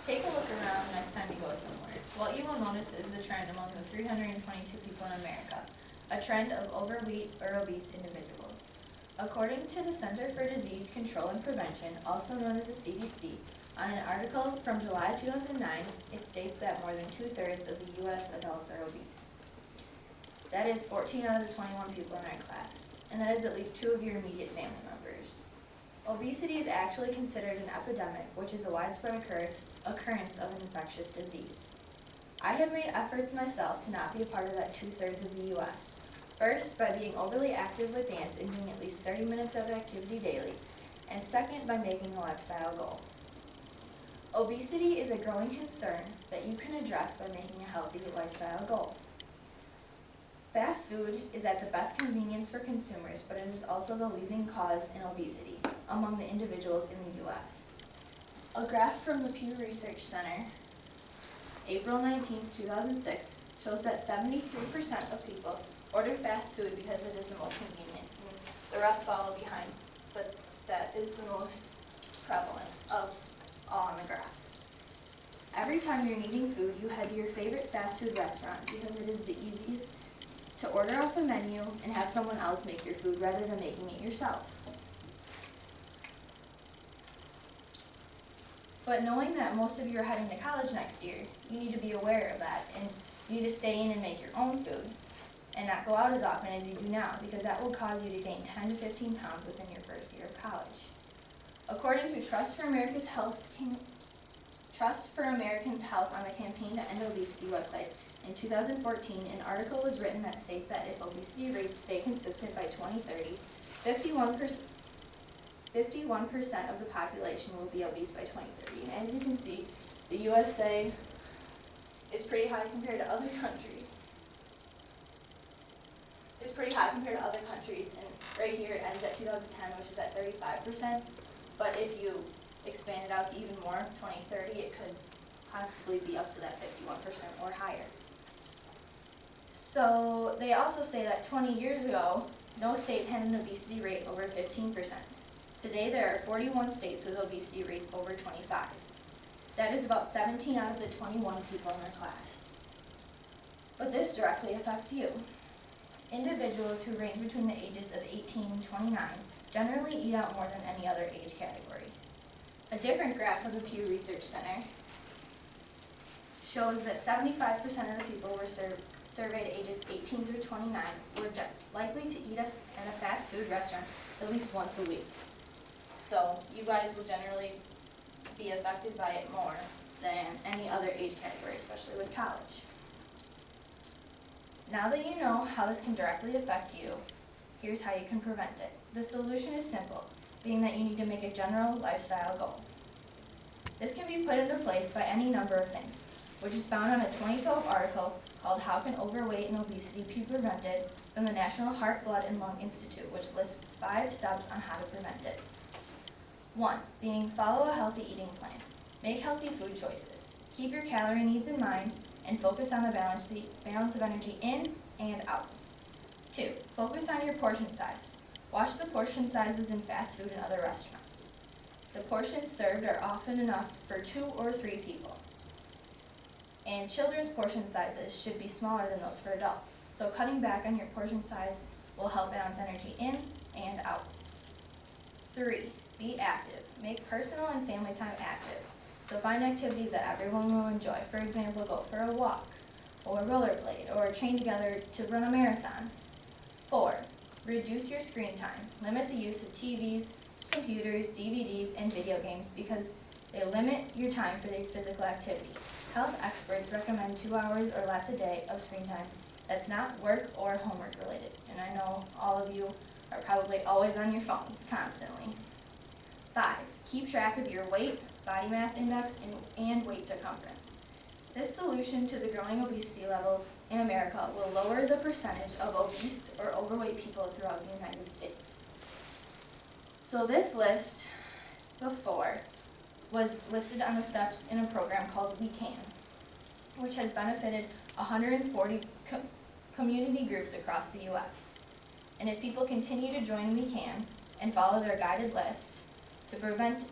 Take a look around next time you go somewhere. What you will notice is the trend among the 322 people in America, a trend of overweight or obese individuals. According to the Center for Disease Control and Prevention, also known as the CDC, on an article from July 2009, it states that more than 2/3 of the U.S. adults are obese. That is 14 out of the 21 people in our class, and that is at least 2 of your immediate family members. Obesity is actually considered an epidemic, which is a widespread occurrence of an infectious disease. I have made efforts myself to not be a part of that 2/3 of the U.S. First, by being overly active with dance and doing at least 30 minutes of activity daily, and second, by making a lifestyle goal. Obesity is a growing concern that you can address by making a healthy lifestyle goal. Fast food is at the best convenience for consumers, but it is also the leading cause in obesity among the individuals in the U.S. A graph from the Pew Research Center, April 19, 2006, shows that 73% of people order fast food because it is the most convenient, and the rest follow behind, but that is the most prevalent of all on the graph. Every time you're needing food, you head to your favorite fast food restaurant because it is the easiest to order off a menu and have someone else make your food rather than making it yourself. But knowing that most of you are heading to college next year, you need to be aware of that, and you need to stay in and make your own food and not go out as often as you do now, because that will cause you to gain 10 to 15 pounds within your first year of college. According to Trust for America's Health on the Campaign to End Obesity website, in 2014, an article was written that states that if obesity rates stay consistent by 2030, 51% of the population will be obese by 2030. And as you can see, the USA is pretty high compared to other countries. And right here it ends at 2010, which is at 35%. But if you expand it out to even more, 2030, it could possibly be up to that 51% or higher. So they also say that 20 years ago, no state had an obesity rate over 15%. Today there are 41 states with obesity rates over 25. That is about 17 out of the 21 people in our class. But this directly affects you. Individuals who range between the ages of 18 and 29 generally eat out more than any other age category. A different graph of the Pew Research Center shows that 75% of the people were surveyed ages 18 through 29 were likely to eat at a fast food restaurant at least once a week. So you guys will generally be affected by it more than any other age category, especially with college. Now that you know how this can directly affect you, here's how you can prevent it. The solution is simple, being that you need to make a general lifestyle goal. This can be put into place by any number of things, which is found on a 2012 article called How Can Overweight and Obesity Be Prevented from the National Heart, Blood, and Lung Institute, which lists 5 steps on how to prevent it. 1. Follow a healthy eating plan. Make healthy food choices. Keep your calorie needs in mind and focus on the balance of energy in and out. 2. Focus on your portion size. Watch the portion sizes in fast food and other restaurants. The portions served are often enough for 2 or 3 people. And children's portion sizes should be smaller than those for adults. So cutting back on your portion size will help balance energy in and out. 3. Be active. Make personal and family time active. So find activities that everyone will enjoy. For example, go for a walk, or rollerblade, or train together to run a marathon. 4. Reduce your screen time. Limit the use of TVs, computers, DVDs, and video games because they limit your time for their physical activity. Health experts recommend 2 hours or less a day of screen time that's not work or homework related. And I know all of you are probably always on your phones constantly. 5. Keep track of your weight, body mass index, and weight circumference. This solution to the growing obesity level in America will lower the percentage of obese or overweight people throughout the United States. So this list before was listed on the steps in a program called We Can, which has benefited 140 community groups across the U.S. And if people continue to join We Can and follow their guided list to prevent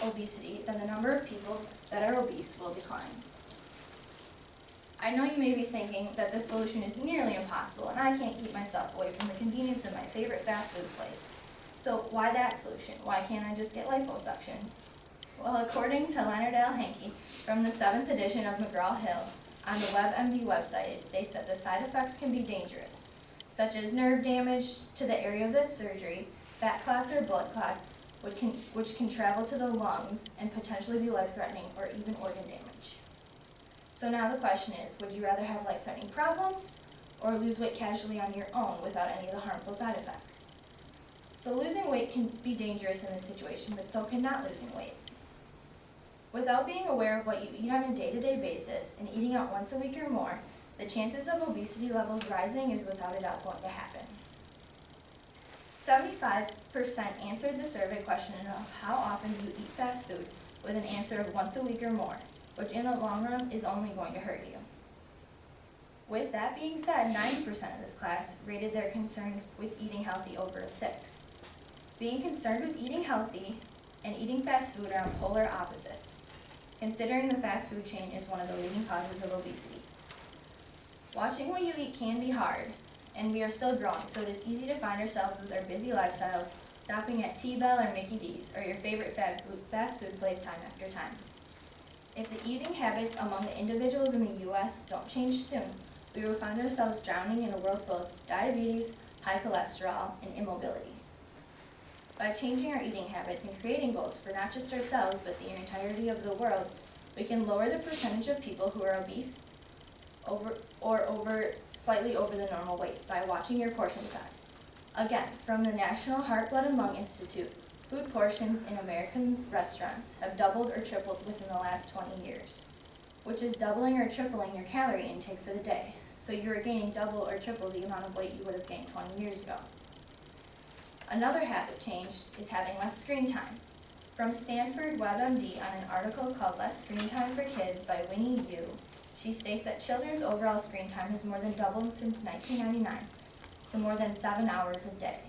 obesity, then the number of people that are obese will decline. I know you may be thinking that this solution is nearly impossible and I can't keep myself away from the convenience of my favorite fast food place. So why that solution? Why can't I just get liposuction? Well, according to Leonard L. Hankey from the 7th edition of McGraw-Hill, on the WebMD website, it states that the side effects can be dangerous, such as nerve damage to the area of the surgery, fat clots or blood clots, which can travel to the lungs and potentially be life-threatening or even organ damage. So now the question is, would you rather have life-threatening problems or lose weight casually on your own without any of the harmful side effects? So losing weight can be dangerous in this situation, but so can not losing weight. Without being aware of what you eat on a day-to-day basis and eating out once a week or more, the chances of obesity levels rising is without a doubt going to happen. 75% answered the survey question of how often do you eat fast food with an answer of once a week or more, which in the long run is only going to hurt you. With that being said, 90% of this class rated their concern with eating healthy over a 6. Being concerned with eating healthy and eating fast food are on polar opposites, considering the fast food chain is one of the leading causes of obesity. Watching what you eat can be hard, and we are still growing, so it is easy to find ourselves with our busy lifestyles stopping at T-Bell or Mickey D's or your favorite fast food place time after time. If the eating habits among the individuals in the U.S. don't change soon, we will find ourselves drowning in a world full of diabetes, high cholesterol, and immobility. By changing our eating habits and creating goals for not just ourselves but the entirety of the world, we can lower the percentage of people who are obese slightly over the normal weight by watching your portion size. Again, from the National Heart, Blood, and Lung Institute, food portions in Americans' restaurants have doubled or tripled within the last 20 years, which is doubling or tripling your calorie intake for the day. So you are gaining double or triple the amount of weight you would have gained 20 years ago. Another habit change is having less screen time. From Stanford WebMD on an article called Less Screen Time for Kids by Winnie Yu, she states that children's overall screen time has more than doubled since 1999 to more than 7 hours a day.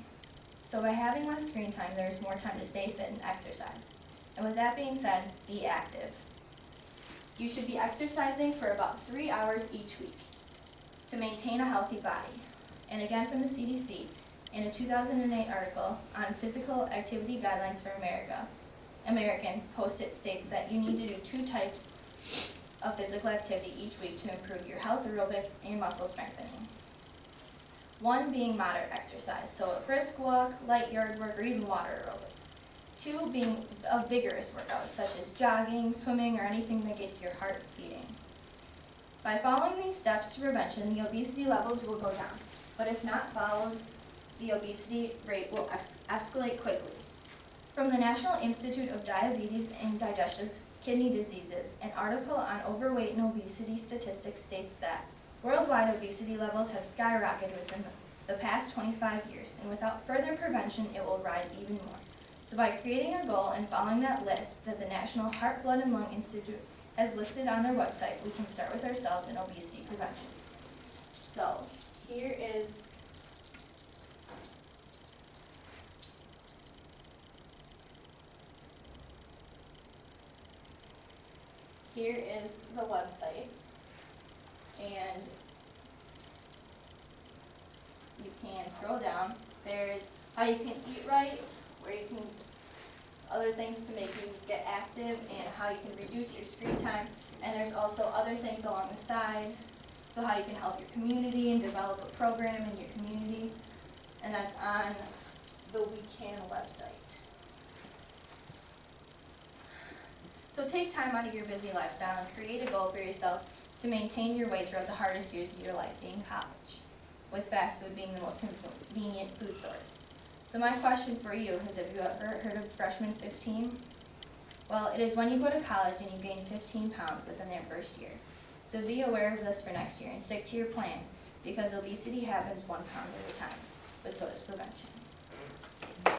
So by having less screen time, there is more time to stay fit and exercise. And with that being said, be active. You should be exercising for about 3 hours each week to maintain a healthy body. And again from the CDC, in a 2008 article on physical activity guidelines for Americans, Post-it states that you need to do 2 types of physical activity each week to improve your health, aerobic, and muscle strengthening. 1 being moderate exercise, so a brisk walk, light yard work, or even water aerobics. 2 being a vigorous workout, such as jogging, swimming, or anything that gets your heart beating. By following these steps to prevention, the obesity levels will go down, but if not followed, the obesity rate will escalate quickly. From the National Institute of Diabetes and Digestive Kidney Diseases, an article on overweight and obesity statistics states that worldwide obesity levels have skyrocketed within the past 25 years, and without further prevention, it will rise even more. So by creating a goal and following that list that the National Heart, Blood, and Lung Institute has listed on their website, we can start with ourselves in obesity prevention. So here is the website, and you can scroll down. There's how you can eat right, where you can other things to make you get active, and how you can reduce your screen time. And there's also other things along the side, so how you can help your community and develop a program in your community, and that's on the We Can website. So take time out of your busy lifestyle and create a goal for yourself to maintain your weight throughout the hardest years of your life, being college, with fast food being the most convenient food source. So my question for you is, have you ever heard of freshman 15? Well, it is when you go to college and you gain 15 pounds within their first year. So be aware of this for next year and stick to your plan, because obesity happens 1 pound at a time, but so does prevention.